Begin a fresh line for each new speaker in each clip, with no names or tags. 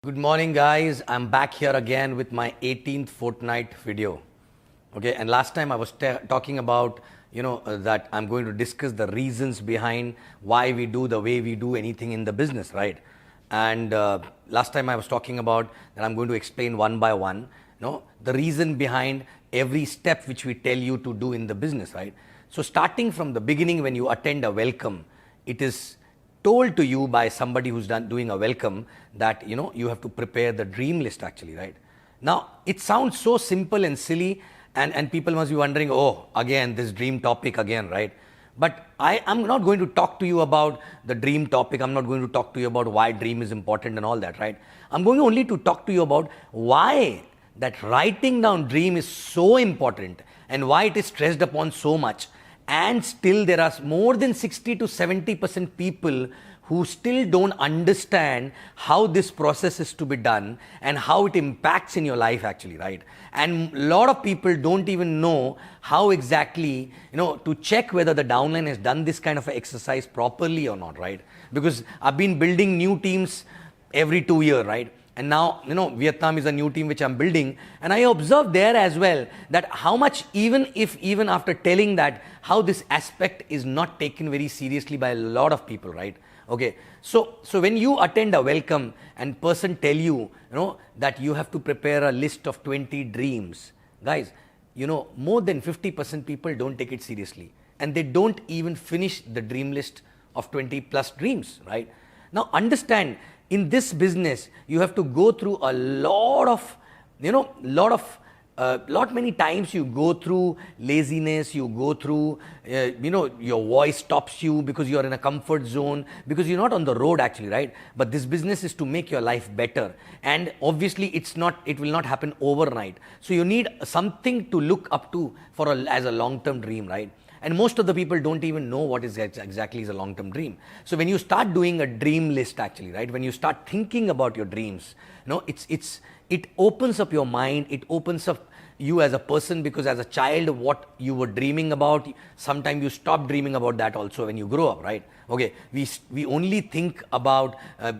Good morning, guys. I'm back here again with my 18th Fortnight video. Okay, and last time I was talking about, that I'm going to discuss the reasons behind why we do the way we do anything in the business, right? And last time I was talking about that I'm going to explain one by one, the reason behind every step which we tell you to do in the business, right? So starting from the beginning, when you attend a welcome, it is told to you by somebody who's doing a welcome that you have to prepare the dream list actually, right? Now it sounds so simple and silly, and people must be wondering, oh, again this dream topic again, right? But I'm not going to talk to you about the dream topic. I'm not going to talk to you about why dream is important and all that, right? I'm going only to talk to you about why that writing down dream is so important and why it is stressed upon so much. And still there are more than 60 to 70% people who still don't understand how this process is to be done and how it impacts in your life actually, right? And a lot of people don't even know how exactly, to check whether the downline has done this kind of exercise properly or not, right? Because I've been building new teams every 2 years, right? And now, Vietnam is a new team which I'm building. And I observed there as well that how much, even after telling that, how this aspect is not taken very seriously by a lot of people, right? Okay. So when you attend a welcome and person tell you, that you have to prepare a list of 20 dreams, guys, more than 50% people don't take it seriously. And they don't even finish the dream list of 20 plus dreams, right? Now understand, in this business, you have to go through a lot of, many times you go through laziness, you go through, your voice stops you because you're in a comfort zone, because you're not on the road actually, right? But this business is to make your life better. And obviously it will not happen overnight. So you need something to look up to as a long-term dream, right? And most of the people don't even know what is exactly is a long-term dream. So when you start doing a dream list actually, right? When you start thinking about your dreams, it opens up your mind, it opens up you as a person, because as a child, what you were dreaming about, sometimes you stop dreaming about that also when you grow up, right? Okay, we only think about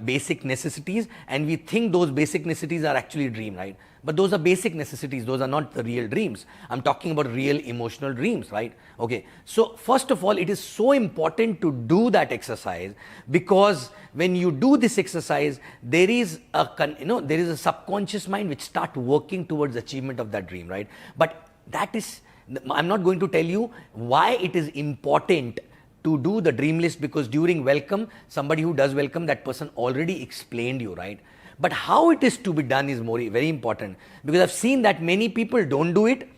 basic necessities, and we think those basic necessities are actually dream, right? But those are basic necessities, those are not the real dreams. I'm talking about real emotional dreams, right? Okay, so first of all, it is so important to do that exercise, because when you do this exercise, there is a subconscious mind which start working towards achievement of that dream, right? But I'm not going to tell you why it is important to do the dream list, because during welcome, somebody who does welcome, that person already explained you, right? But how it is to be done is very important, because I've seen that many people don't do it,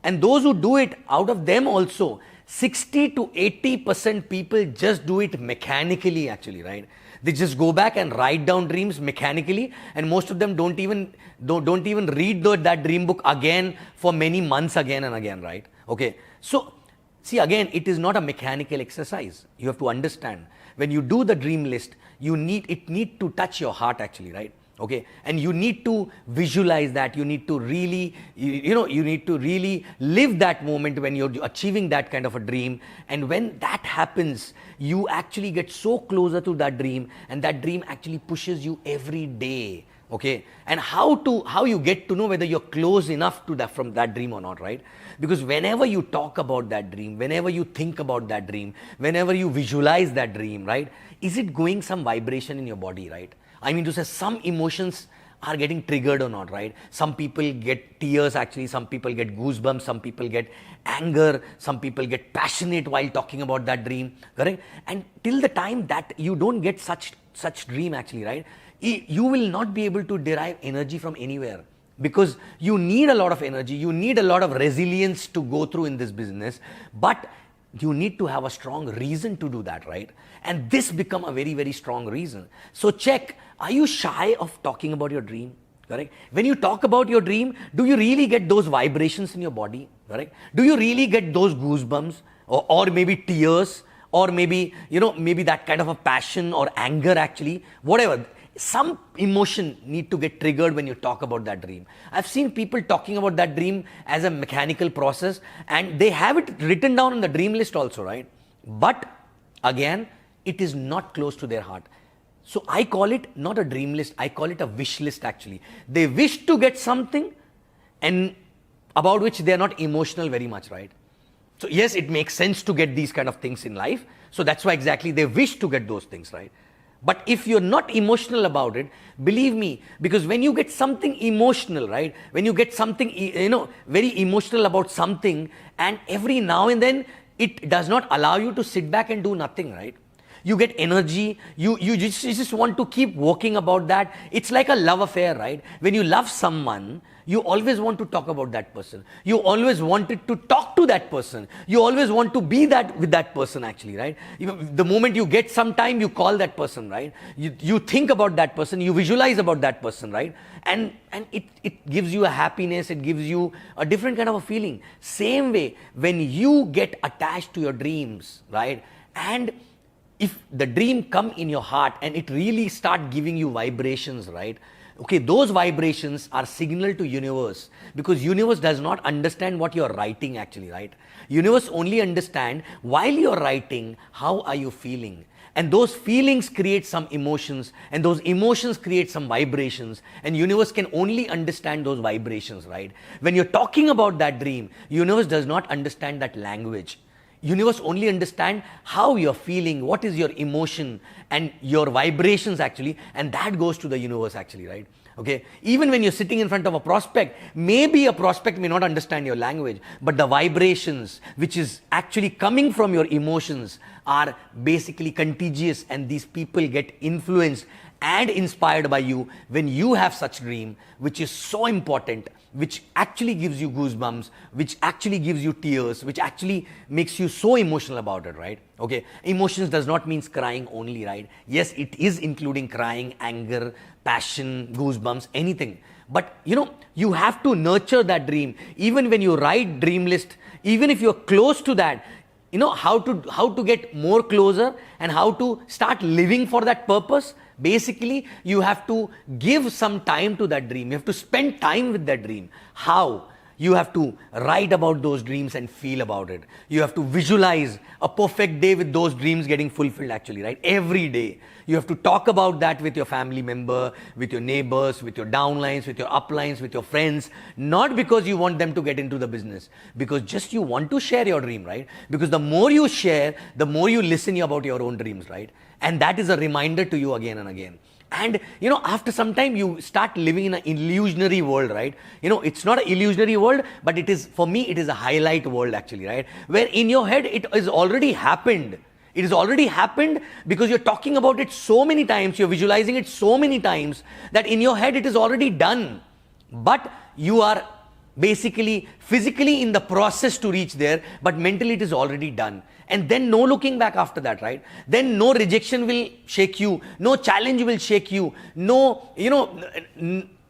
and those who do it, out of them also, 60 to 80% people just do it mechanically actually, right? They just go back and write down dreams mechanically, and most of them don't even read that dream book again for many months again and again, right? Okay, so see, again, it is not a mechanical exercise. You have to understand, when you do the dream list, it need to touch your heart actually, right? Okay, and you need to visualize that. You need to really, you need to really live that moment when you're achieving that kind of a dream. And when that happens, you actually get so closer to that dream, and that dream actually pushes you every day. Okay, and how you get to know whether you're close enough to from that dream or not, right? Because whenever you talk about that dream, whenever you think about that dream, whenever you visualize that dream, right, is it going some vibration in your body, right? I mean to say, some emotions are getting triggered or not, right? Some people get tears actually, some people get goosebumps, some people get anger, some people get passionate while talking about that dream, correct? And till the time that you don't get such dream actually, right, you will not be able to derive energy from anywhere, because you need a lot of energy, you need a lot of resilience to go through in this business, but you need to have a strong reason to do that, right? And this become a very, very strong reason. So check, are you shy of talking about your dream? Correct? When you talk about your dream, do you really get those vibrations in your body? Correct? Do you really get those goosebumps, or maybe tears, or maybe, maybe that kind of a passion or anger actually, whatever. Some emotion need to get triggered when you talk about that dream. I've seen people talking about that dream as a mechanical process, and they have it written down on the dream list also, right? But again, it is not close to their heart. So I call it not a dream list, I call it a wish list actually. They wish to get something and about which they are not emotional very much, right? So yes, it makes sense to get these kind of things in life. So that's why exactly they wish to get those things, right? But if you're not emotional about it, believe me, because when you get something emotional, right? When you get something, very emotional about something, and every now and then it does not allow you to sit back and do nothing, right? You get energy, you just want to keep working about that. It's like a love affair, right? When you love someone, you always want to talk about that person. You always wanted to talk to that person. You always want to be that with that person actually, right? The moment you get some time, you call that person, right? You think about that person, you visualize about that person, right? And it gives you a happiness, it gives you a different kind of a feeling. Same way, when you get attached to your dreams, right? And if the dream come in your heart and it really start giving you vibrations, right? Okay, those vibrations are signal to universe, because universe does not understand what you're writing actually, right? Universe only understand while you're writing, how are you feeling? And those feelings create some emotions, and those emotions create some vibrations, and universe can only understand those vibrations, right? When you're talking about that dream, universe does not understand that language. Universe only understand how you're feeling, what is your emotion and your vibrations actually, and that goes to the universe actually, right? Okay, even when you're sitting in front of a prospect, maybe a prospect may not understand your language, but the vibrations which is actually coming from your emotions are basically contagious, and these people get influenced and inspired by you when you have such dream, which is so important, which actually gives you goosebumps, which actually gives you tears, which actually makes you so emotional about it, right? Okay, emotions does not mean crying only, right? Yes, it is including crying, anger, passion, goosebumps, anything. But you have to nurture that dream. Even when you write dream list, even if you're close to that, how to get more closer and how to start living for that purpose. Basically, you have to give some time to that dream. You have to spend time with that dream. How? You have to write about those dreams and feel about it. You have to visualize a perfect day with those dreams getting fulfilled actually, right? Every day. You have to talk about that with your family member, with your neighbors, with your downlines, with your uplines, with your friends. Not because you want them to get into the business, because just you want to share your dream, right? Because the more you share, the more you listen about your own dreams, right? And that is a reminder to you again and again. And after some time you start living in an illusionary world, right? It's not an illusionary world, but it is, for me, it is a highlight world actually, right? Where in your head it is already happened. It has already happened because you're talking about it so many times, you're visualizing it so many times that in your head it is already done. But you are basically physically in the process to reach there, but mentally it is already done. And then no looking back after that, right? Then no rejection will shake you, no challenge will shake you, no,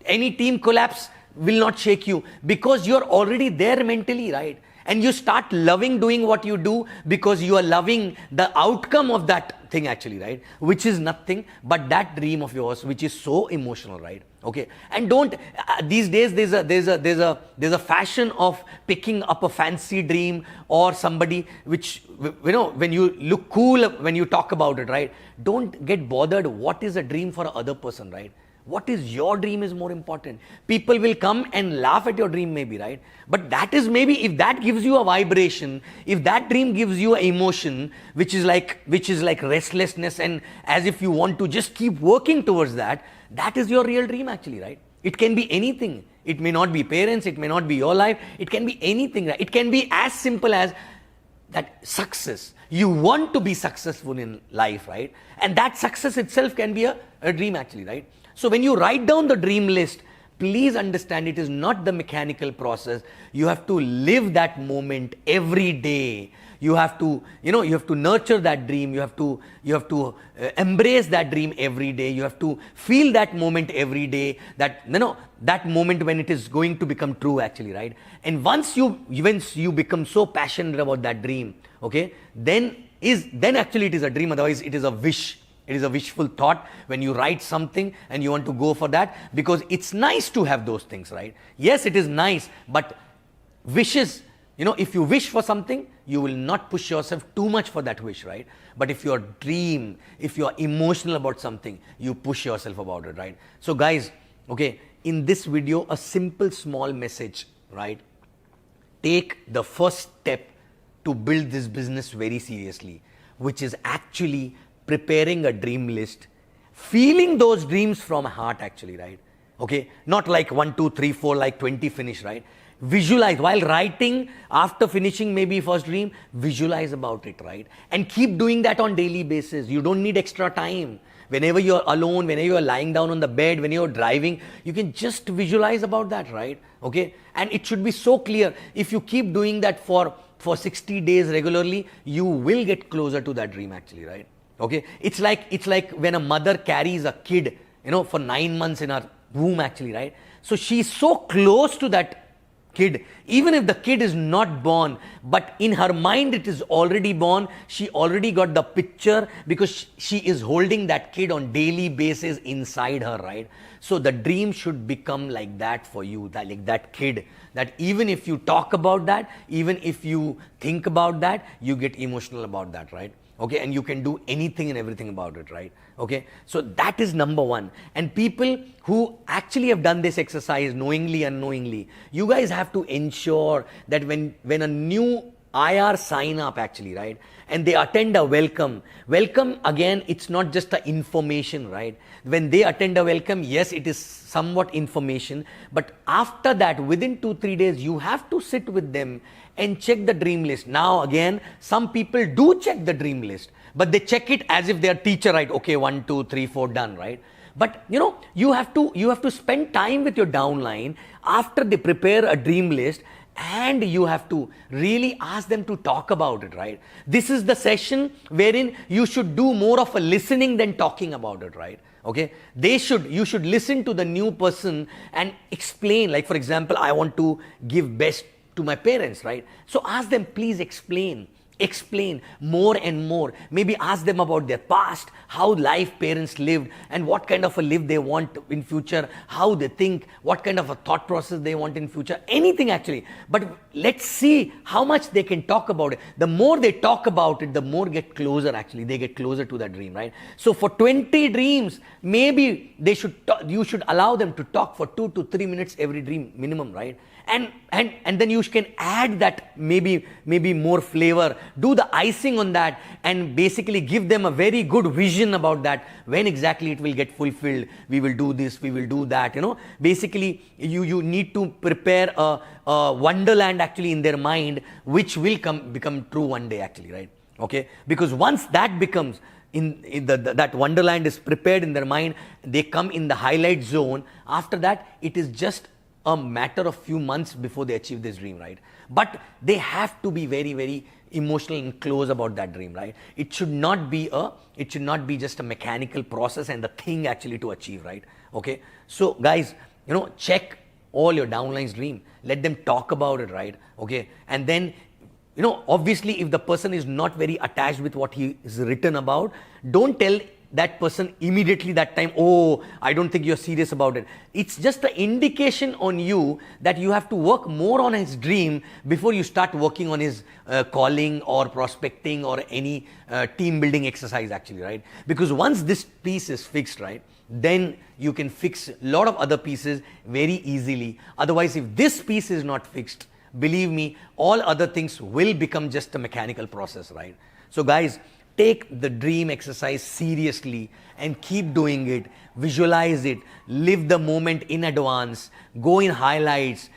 any team collapse will not shake you, because you're already there mentally, right? And you start loving doing what you do because you are loving the outcome of that thing actually, right? Which is nothing but that dream of yours, which is so emotional, right? Okay, and don't these days there's a fashion of picking up a fancy dream or somebody which when you look cool when you talk about it, right? Don't get bothered what is a dream for other person, right? What is your dream is more important. People will come and laugh at your dream maybe, right? But that is maybe, if that gives you a vibration, if that dream gives you an emotion, which is like restlessness, and as if you want to just keep working towards that, that is your real dream actually, right? It can be anything. It may not be parents, it may not be your life, it can be anything, right? It can be as simple as that success. You want to be successful in life, right? And that success itself can be a dream actually, right? So when you write down the dream list, please understand it is not the mechanical process. You have to live that moment every day. You have to, you have to nurture that dream. You have to embrace that dream every day. You have to feel that moment every day. That that moment when it is going to become true actually, right? And once you become so passionate about that dream, okay, then actually it is a dream. Otherwise, it is a wish. It is a wishful thought when you write something and you want to go for that, because it's nice to have those things, right? Yes, it is nice, but wishes if you wish for something, you will not push yourself too much for that wish, right? But if you're emotional about something, you push yourself about it, right? So guys, okay, in this video, a simple small message, right? Take the first step to build this business very seriously, which is actually preparing a dream list, feeling those dreams from heart actually, right? Okay, not like 1, 2, 3, 4, like 20 finish, right? Visualize while writing, after finishing maybe first dream, visualize about it, right? And keep doing that on daily basis. You don't need extra time. Whenever you're alone, whenever you're lying down on the bed, when you're driving, you can just visualize about that, right? Okay, and it should be so clear. If you keep doing that for 60 days regularly, you will get closer to that dream actually, right? Okay, it's like when a mother carries a kid, for 9 months in her womb actually, right? So she's so close to that kid, even if the kid is not born, but in her mind it is already born. She already got the picture because she is holding that kid on daily basis inside her, right? So the dream should become like that for you, like that kid, that even if you talk about that, even if you think about that, you get emotional about that, right? Okay, and you can do anything and everything about it, right? Okay, so that is number one. And people who actually have done this exercise knowingly, unknowingly, you guys have to ensure that when a new IR sign up actually, right, and they attend a welcome again, it's not just the information, right? When they attend a welcome, yes, it is somewhat information, but after that, within 2-3 days, you have to sit with them and check the dream list. Now again, some people do check the dream list, but they check it as if they are teacher, right? Okay, 1, 2, 3, 4, done, right? But you have to spend time with your downline after they prepare a dream list, and you have to really ask them to talk about it, right? This is the session wherein you should do more of a listening than talking about it, right? Okay, you should listen to the new person and explain. Like for example, I want to give best to my parents, right? So ask them, please explain more and more. Maybe ask them about their past, how life parents lived, and what kind of a live they want in future, how they think, what kind of a thought process they want in future, anything actually. But let's see how much they can talk about it. The more they talk about it, the more they get closer to that dream, right? So for 20 dreams, maybe you should allow them to talk for 2 to 3 minutes every dream minimum, right? And then you can add that maybe more flavor, do the icing on that, and basically give them a very good vision about that, when exactly it will get fulfilled. We will do this, we will do that, basically you need to prepare a wonderland actually in their mind, which will become true one day actually, right? Okay, because once that becomes that wonderland is prepared in their mind, they come in the highlight zone. After that, it is just a matter of few months before they achieve this dream, right? But they have to be very, very emotional and close about that dream, right? It should not be just a mechanical process and the thing actually to achieve, right? Okay, so guys, check all your downline's dream, let them talk about it, right? Okay, and then obviously if the person is not very attached with what he is written about, don't tell that person immediately that time, oh, I don't think you're serious about it. It's just an indication on you that you have to work more on his dream before you start working on his calling or prospecting or any team building exercise actually, right? Because once this piece is fixed, right, then you can fix a lot of other pieces very easily. Otherwise, if this piece is not fixed, believe me, all other things will become just a mechanical process, right? So guys, take the dream exercise seriously and keep doing it. Visualize it, live the moment in advance, go in highlights,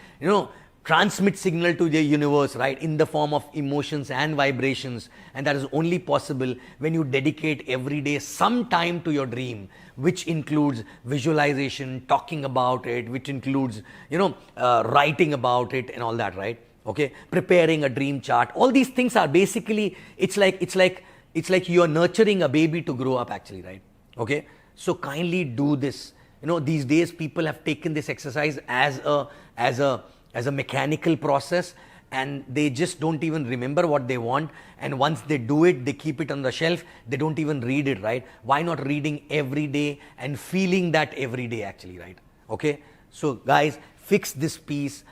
transmit signal to the universe, right, in the form of emotions and vibrations. And that is only possible when you dedicate every day some time to your dream, which includes visualization, talking about it, which includes, writing about it and all that, right? Okay, preparing a dream chart. All these things are basically, it's like you're nurturing a baby to grow up actually, right? Okay, so kindly do this. These days people have taken this exercise as a mechanical process, and they just don't even remember what they want. And once they do it, they keep it on the shelf. They don't even read it, right? Why not reading every day and feeling that every day actually, right? Okay, so guys, fix this piece.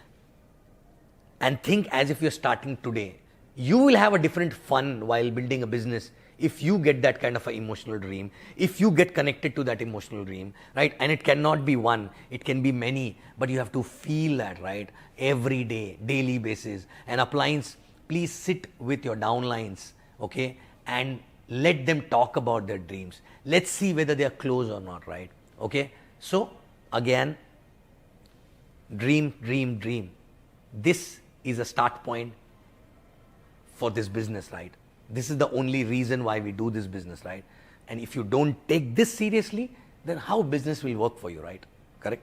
and think as if you're starting today. You will have a different fun while building a business if you get that kind of an emotional dream, if you get connected to that emotional dream, right? And it cannot be one, it can be many, but you have to feel that, right? Every day, daily basis. And appliance, please sit with your downlines, okay? And let them talk about their dreams. Let's see whether they are close or not, right? Okay? So, again, dream, dream, dream. This is a start point for this business, right? This is the only reason why we do this business, right? And if you don't take this seriously, then how business will work for you, right? Correct?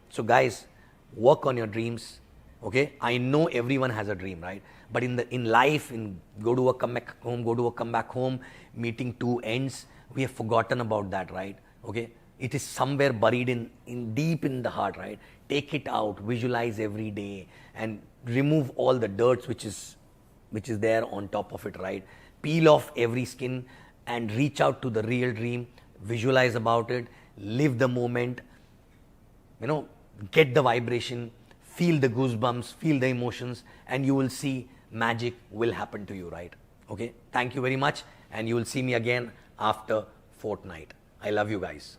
So guys, work on your dreams, okay? I know everyone has a dream, right? But in life, in go to work, come back home, go to work, come back home, meeting two ends, we have forgotten about that, right? Okay? It is somewhere buried in deep in the heart, right? Take it out, visualize every day, and remove all the dirt which is there on top of it, right? Peel off every skin and reach out to the real dream, visualize about it, live the moment, get the vibration, feel the goosebumps, feel the emotions, and you will see magic will happen to you, right? Okay, thank you very much, and you will see me again after Fortnight. I love you guys.